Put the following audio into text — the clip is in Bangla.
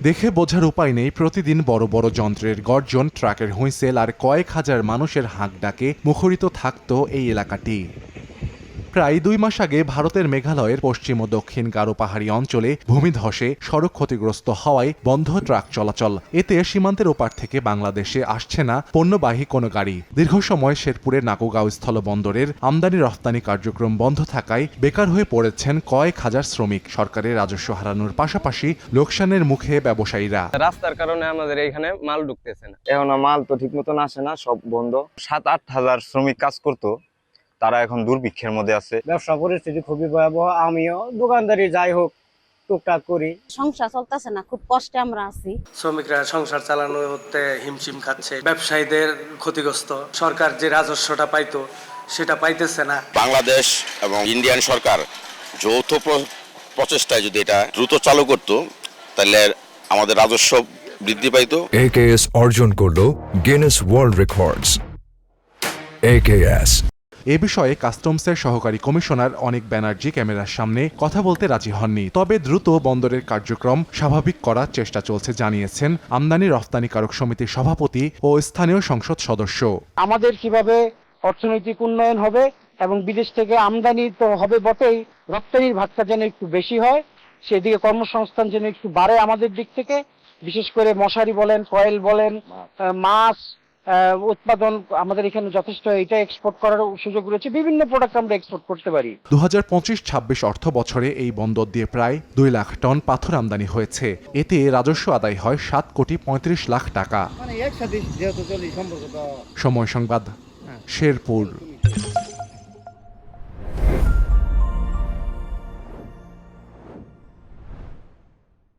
দেখে বোঝার উপায় নেই, প্রতিদিন বড় বড় যন্ত্রের গর্জন, ট্রাকের হুইসেল আর কয়েক হাজার মানুষের হাঁক ডাকে মুখরিত থাকত এই এলাকাটি। প্রায় 2 মাস আগে ভারতের মেঘালয়ের পশ্চিম ও দক্ষিণ গারো পাহাড়ি অঞ্চলে ভূমিধসে সড়ক ক্ষতিগ্রস্ত হওয়ায় বন্ধ ট্রাক চলাচল। এতে সীমান্তের ওপার থেকে বাংলাদেশে আসছে না পণ্যবাহী কোনো গাড়ি। দীর্ঘ সময় শেরপুরের নাকুগাঁও স্থলবন্দরের আমদানি রফতানি কার্যক্রম বন্ধ থাকায় বেকার হয়ে পড়েছেন কয়েক হাজার শ্রমিক। সরকারের রাজস্ব হারানোর পাশাপাশি লোকসানের মুখে ব্যবসায়ীরা। রাস্তার কারণে আমাদের এখানে মাল ঢুকতেছে না, এখন মাল তো ঠিক মতন আসে না, সব বন্ধ। 7-8 হাজার শ্রমিক কাজ করতো, তারা এখন দুর্ভিক্ষের মধ্যে আছে। ব্যবসা পরিস্থিতি খুবই ভয়াবহ। আমিও দোকানদারি যাই হোক টুকটাক করি, সংসার চলতেছে না, খুব কষ্টে আমরা আছি। শ্রমিকরা সংসার চালানোতে হিমশিম খাচ্ছে, ব্যবসায়ীদের ক্ষতিগ্রস্ত। সরকার যে রাজস্বটা পাইতো সেটা পাইতেছে না। বাংলাদেশ এবং ইন্ডিয়ান সরকার যৌথ প্রচেষ্টায় যদি এটা দ্রুত চালু করত, তাহলে আমাদের রাজস্ব বৃদ্ধি পাইতো। AKS অর্জন করলো গিনেস ওয়ার্ল্ড রেকর্ডস। AKS এ বিষয়ে কাস্টমসের সহকারী কমিশনার অনিক ব্যানার্জি ক্যামেরার সামনে কথা বলতে রাজি হননি। তবে দ্রুত বন্দরের কার্যক্রম স্বাভাবিক করার চেষ্টা চলছে জানিয়েছেন আমদানি রফতানিকারক সমিতির সভাপতি ও স্থানীয় সংসদ সদস্য। আমাদের কিভাবে অর্থনৈতিক উন্নয়ন হবে এবং বিদেশ থেকে আমদানি তো হবে বটেই, রপ্তানির ভাগটা যেন একটু বেশি হয়, সেদিকে কর্মসংস্থান যেন একটু বাড়ে আমাদের দিক থেকে। বিশেষ করে মশারি বলেন, কয়েল বলেন, মাছ উৎপাদন আমাদের এখানে যথেষ্ট, এটা এক্সপোর্ট করার সুযোগ রয়েছে। বিভিন্ন প্রোডাক্ট আমরা এক্সপোর্ট করতে পারি। 2025-26 অর্থ বছরে এই বন্দর দিয়ে প্রায় 2 লাখ টন পাথর আমদানি হয়েছে। এতে রাজস্ব আদায় হয় 7,35,00,000 টাকা। একসাথে যেহেতু চলি সম্পর্ক। সময় সংবাদ, শেরপুর।